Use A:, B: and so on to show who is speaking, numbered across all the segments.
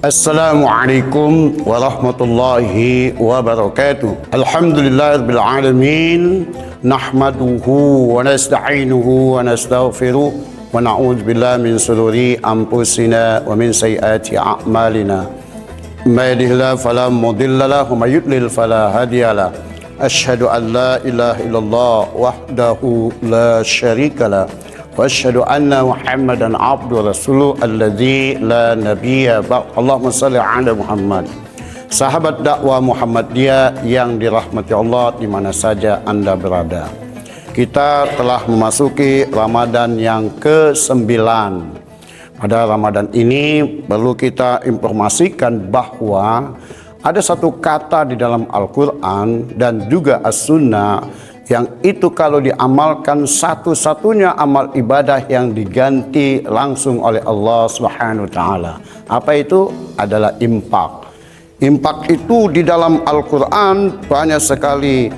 A: Assalamualaikum warahmatullahi wabarakatuh. Alhamdulillahirabbil alamin. Nahmaduhu wa nasta'inuhu wa nastaghfiruh wa na'udzu billahi min shururi anfusina wa min sayyiati a'malina. May yahdihillahu fala mudilla lahu wa may yudlil fala hadiya lahu. Asyhadu an la ilaha illallah wahdahu la syarika lahu. Wa asyhadu anna Muhammadan abduhu wa rasuluhu alladzi la nabiyya ba'd. Allahumma shalli ala Muhammad. Sahabat dakwah Muhammadiyah yang dirahmati Allah di mana saja Anda berada. Kita telah memasuki Ramadan yang ke-9. Pada Ramadan ini perlu kita informasikan bahwa ada satu kata di dalam Al-Quran dan juga As-Sunnah yang itu kalau diamalkan satu-satunya amal ibadah yang diganti langsung oleh Allah Subhanahu wa taala. Apa itu? Adalah infak. Infak itu di dalam Al-Quran banyak sekali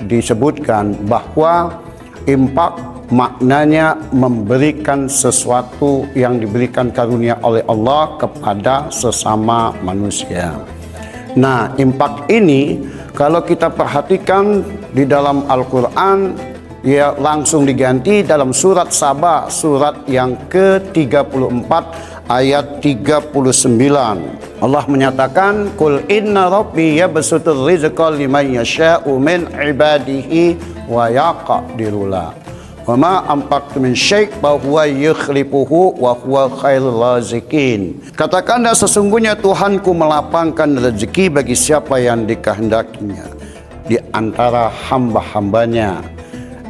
A: disebutkan bahwa infak maknanya memberikan sesuatu yang diberikan karunia oleh Allah kepada sesama manusia. Nah, infak ini kalau kita perhatikan di dalam Al-Quran, ya langsung diganti dalam surat Saba, surat yang ke-34 ayat 39. Allah menyatakan, "Qul inna rabbi yabsutur rizqa liman yasha'u min ibadihi wa yaqdiru lahu. Wa ma anfaqtum min syai' fa huwa yukhlifuhu wa huwa khairul raziqin." Katakanlah, sesungguhnya Tuhanku melapangkan rezeki bagi siapa yang dikehendakinya di antara hamba-hambanya.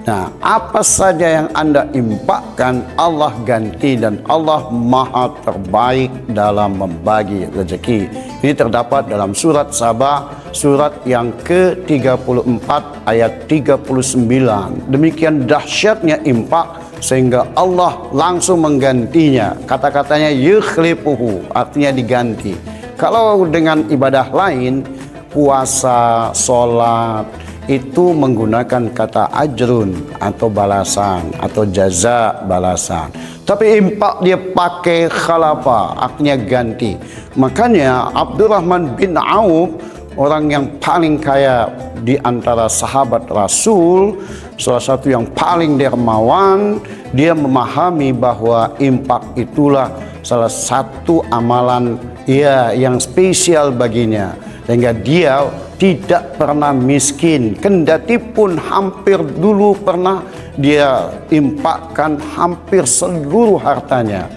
A: Nah, apa saja yang Anda infakkan, Allah ganti dan Allah maha terbaik dalam membagi rezeki. Ini terdapat dalam surat Saba, surat yang ke-34 ayat 39. Demikian dahsyatnya infak sehingga Allah langsung menggantinya. Kata-katanya yukhlifuhu, artinya diganti. Kalau dengan ibadah lain, puasa, sholat, itu menggunakan kata ajrun atau balasan atau jaza balasan. Tapi infak dia pakai khalafa, artinya ganti. Makanya Abdurrahman bin Auf, orang yang paling kaya di antara sahabat Rasul, salah satu yang paling dermawan, dia memahami bahwa infak itulah salah satu amalan yang spesial baginya, sehingga dia tidak pernah miskin, kendati pun hampir dulu pernah dia infakkan hampir seluruh hartanya.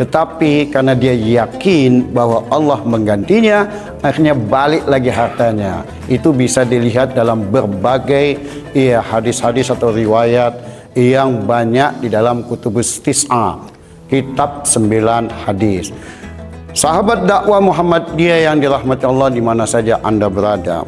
A: Tetapi karena dia yakin bahwa Allah menggantinya, akhirnya balik lagi hartanya. Itu bisa dilihat dalam berbagai hadis-hadis atau riwayat yang banyak di dalam Kutubus Tis'a, kitab 9 hadis. Sahabat dakwah Muhammadiyah yang dirahmati Allah di mana saja Anda berada.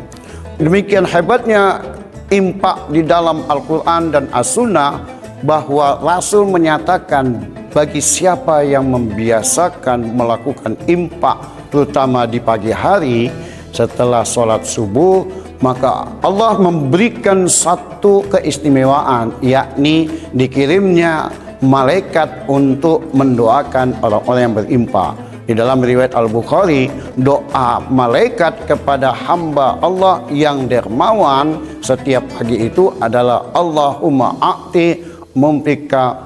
A: Demikian hebatnya infak di dalam Al-Quran dan As-Sunnah, bahwa Rasul menyatakan bagi siapa yang membiasakan melakukan infak terutama di pagi hari setelah sholat subuh, maka Allah memberikan satu keistimewaan, yakni dikirimnya malaikat untuk mendoakan orang-orang yang berinfak. Di dalam riwayat Al-Bukhari, doa malaikat kepada hamba Allah yang dermawan setiap pagi itu adalah Allahumma a'ti mumfika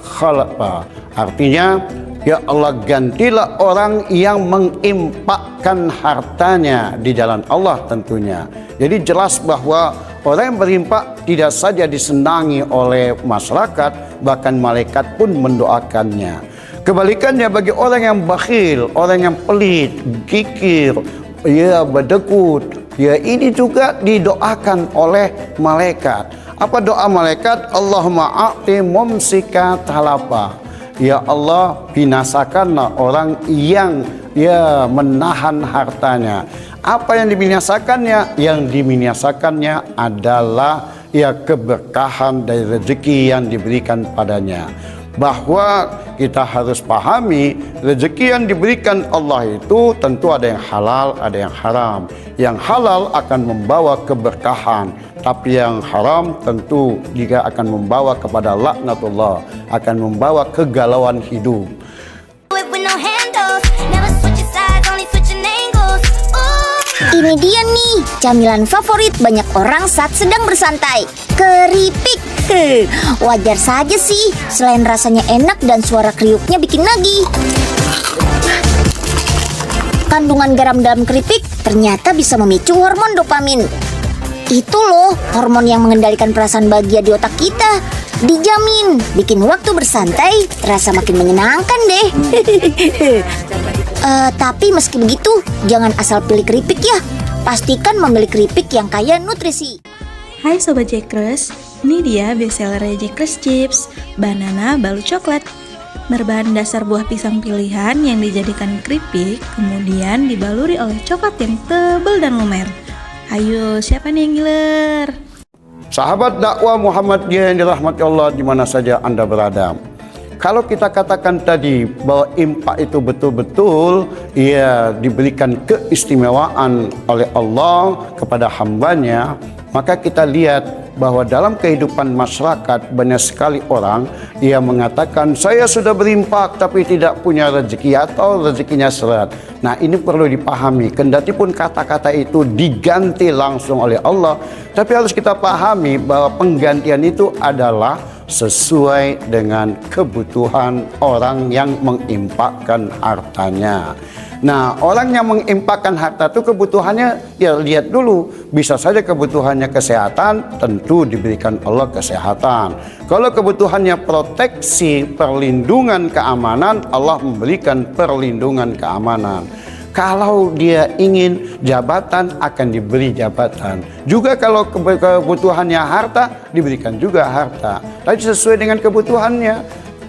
A: khalafa. Artinya, ya Allah, gantilah orang yang menginfakkan hartanya di jalan Allah tentunya. Jadi jelas bahwa orang yang berinfak tidak saja disenangi oleh masyarakat, bahkan malaikat pun mendoakannya. Kebalikannya bagi orang yang bakhil, orang yang pelit, kikir, berdekut, ini juga didoakan oleh malaikat. Apa doa malaikat? Allahumma a'ti mumsika talapa. Ya Allah, binasakanlah orang yang menahan hartanya. Apa yang dibinasakannya? Yang dibinasakannya adalah keberkahan dari rezeki yang diberikan padanya. Bahwa kita harus pahami rezeki yang diberikan Allah itu tentu ada yang halal, ada yang haram. Yang halal akan membawa keberkahan, tapi yang haram tentu juga akan membawa kepada laknatullah, akan membawa kegalauan hidup.
B: Ini dia nih, camilan favorit banyak orang saat sedang bersantai. Keripik. Wajar saja sih, selain rasanya enak dan suara kriuknya bikin nagih. Kandungan garam dalam keripik ternyata bisa memicu hormon dopamin. Itu loh, hormon yang mengendalikan perasaan bahagia di otak kita. Dijamin, bikin waktu bersantai terasa makin menyenangkan deh. Tapi meski begitu, jangan asal pilih keripik ya. Pastikan memilih keripik yang kaya nutrisi.
C: Hai Sobat Jackers, ini dia bestseller Jackers Chips, banana balut coklat. Berbahan dasar buah pisang pilihan yang dijadikan keripik, kemudian dibaluri oleh coklat yang tebal dan lumer. Ayo, siapa nih yang giler?
A: Sahabat dakwah Muhammadiyah yang dirahmati Allah di mana saja Anda berada. Kalau kita katakan tadi bahwa impak itu betul-betul ia diberikan keistimewaan oleh Allah kepada hambanya, maka kita lihat bahwa dalam kehidupan masyarakat banyak sekali orang ia mengatakan saya sudah berimpak tapi tidak punya rezeki atau rezekinya seret. Nah, ini perlu dipahami, kendati pun kata-kata itu diganti langsung oleh Allah, tapi harus kita pahami bahwa penggantian itu adalah sesuai dengan kebutuhan orang yang mengimpakkan hartanya. Nah, orang yang mengimpakkan harta itu kebutuhannya, ya lihat dulu, bisa saja kebutuhannya kesehatan, tentu diberikan Allah kesehatan. Kalau kebutuhannya proteksi, perlindungan, keamanan, Allah memberikan perlindungan, keamanan. Kalau dia ingin jabatan, akan diberi jabatan. Juga kalau kebutuhannya harta, diberikan juga harta. Tapi sesuai dengan kebutuhannya,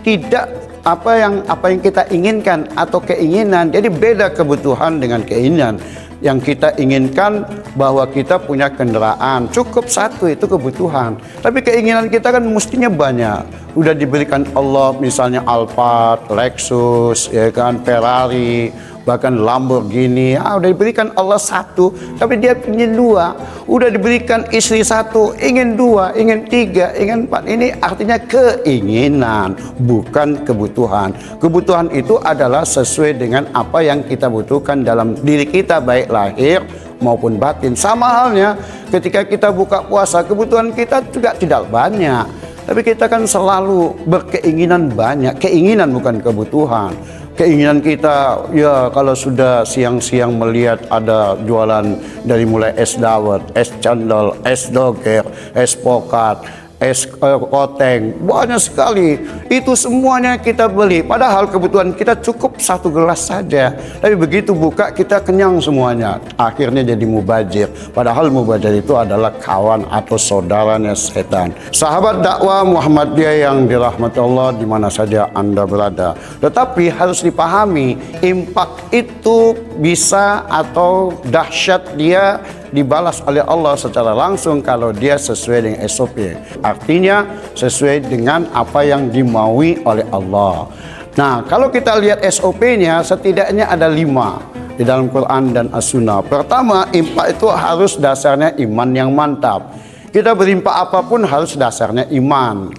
A: tidak apa yang kita inginkan atau keinginan. Jadi beda kebutuhan dengan keinginan. Yang kita inginkan bahwa kita punya kendaraan, cukup satu itu kebutuhan. Tapi keinginan kita kan mestinya banyak. Udah diberikan Allah misalnya Alphard, Lexus, ya kan, Ferrari, bahkan Lamborghini. Udah diberikan Allah satu, tapi dia ingin dua. Udah diberikan istri satu, ingin dua, ingin tiga, ingin empat. Ini artinya keinginan, bukan kebutuhan. Kebutuhan itu adalah sesuai dengan apa yang kita butuhkan dalam diri kita, baik lahir maupun batin. Sama halnya ketika kita buka puasa, kebutuhan kita juga tidak banyak, tapi kita kan selalu berkeinginan banyak. Keinginan bukan kebutuhan. Keinginan kita, ya kalau sudah siang-siang melihat ada jualan dari mulai es dawet, es cendol, es doger, es pokat, es koteng, banyak sekali. Itu semuanya kita beli, padahal kebutuhan kita cukup satu gelas saja. Tapi begitu buka kita kenyang semuanya, akhirnya jadi mubazir. Padahal mubazir itu adalah kawan atau saudaranya setan. Sahabat dakwah Muhammadiyah yang dirahmati Allah di mana saja Anda berada. Tetapi harus dipahami, impak itu bisa atau dahsyat dia dibalas oleh Allah secara langsung kalau dia sesuai dengan SOP. Artinya sesuai dengan apa yang dimaui oleh Allah. Nah, kalau kita lihat SOP-nya setidaknya ada 5 di dalam Quran dan As-Sunnah. Pertama, impak itu harus dasarnya iman yang mantap. Kita berimpak apapun harus dasarnya iman.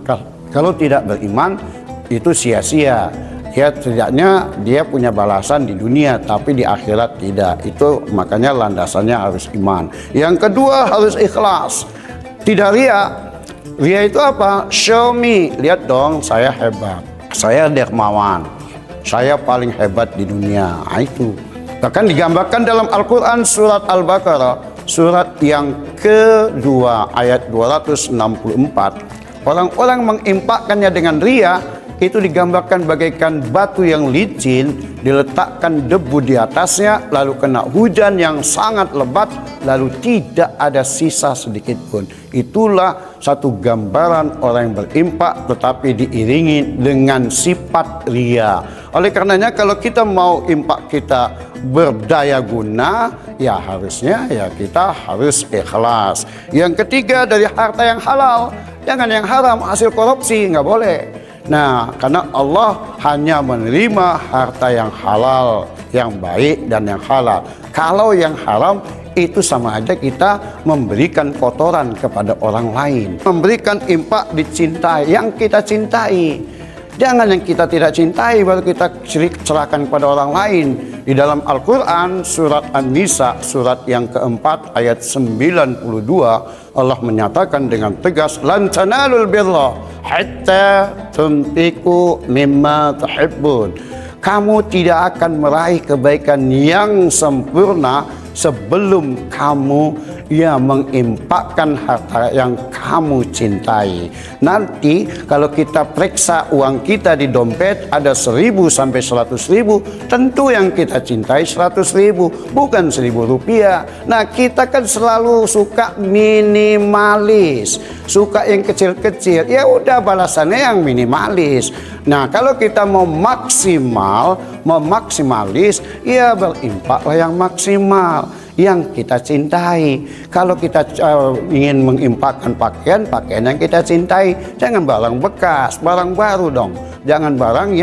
A: Kalau tidak beriman itu sia-sia. Ya, setidaknya dia punya balasan di dunia, tapi di akhirat tidak. Itu makanya landasannya harus iman. Yang kedua harus ikhlas, tidak ria. Ria itu apa? Show me, lihat dong saya hebat, saya dermawan, saya paling hebat di dunia. Itu bahkan digambarkan dalam Al-Quran surat Al-Baqarah, surat yang kedua ayat 264. Orang-orang mengimpakkannya dengan ria itu digambarkan bagaikan batu yang licin, diletakkan debu di atasnya, lalu kena hujan yang sangat lebat, lalu tidak ada sisa sedikit pun. Itulah satu gambaran orang yang berimpak tetapi diiringi dengan sifat ria. Oleh karenanya kalau kita mau impak kita berdaya guna, ya harusnya ya kita harus ikhlas. Yang ketiga dari harta yang halal, jangan yang haram, hasil korupsi nggak boleh. Nah, karena Allah hanya menerima harta yang halal, yang baik dan yang halal. Kalau yang haram itu sama aja kita memberikan kotoran kepada orang lain. Memberikan impak dicintai, yang kita cintai. Jangan yang kita tidak cintai baru kita serahkan kepada orang lain. Di dalam Al-Quran surat An-Nisa surat yang keempat ayat 92 Allah menyatakan dengan tegas, lan tanalul birra hatta tunfiqu mimma tuhibbun. Kamu tidak akan meraih kebaikan yang sempurna sebelum kamu mengimpakkan harta yang kamu cintai. Nanti kalau kita periksa uang kita di dompet ada 1.000 sampai 100.000, tentu yang kita cintai 100.000, bukan 1.000 rupiah. Nah, kita kan selalu suka minimalis, suka yang kecil-kecil. Ya udah, balasannya yang minimalis. Nah, kalau kita mau maksimalis, ya berimpaklah yang maksimal, yang kita cintai. Kalau kita ingin mengimpakkan pakaian yang kita cintai. Jangan barang bekas, barang baru dong. Jangan barang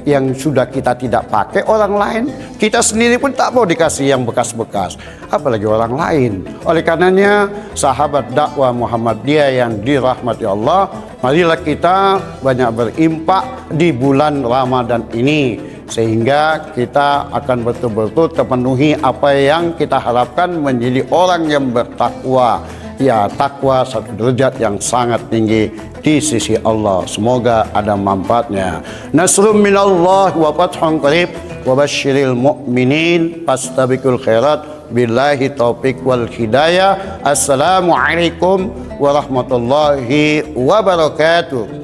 A: yang sudah kita tidak pakai orang lain. Kita sendiri pun tak mau dikasih yang bekas-bekas, apalagi orang lain. Oleh karenanya, sahabat dakwah Muhammadiyah yang dirahmati Allah, marilah kita banyak berimpak di bulan Ramadan ini, sehingga kita akan betul-betul terpenuhi apa yang kita harapkan menjadi orang yang bertakwa. Ya, takwa satu derajat yang sangat tinggi di sisi Allah. Semoga ada manfaatnya. Nasrun minallah wa fathun qarib wa basyiril mu'minin fastabiqul khairat billahi taufiq wal hidayah. Assalamualaikum warahmatullahi wabarakatuh.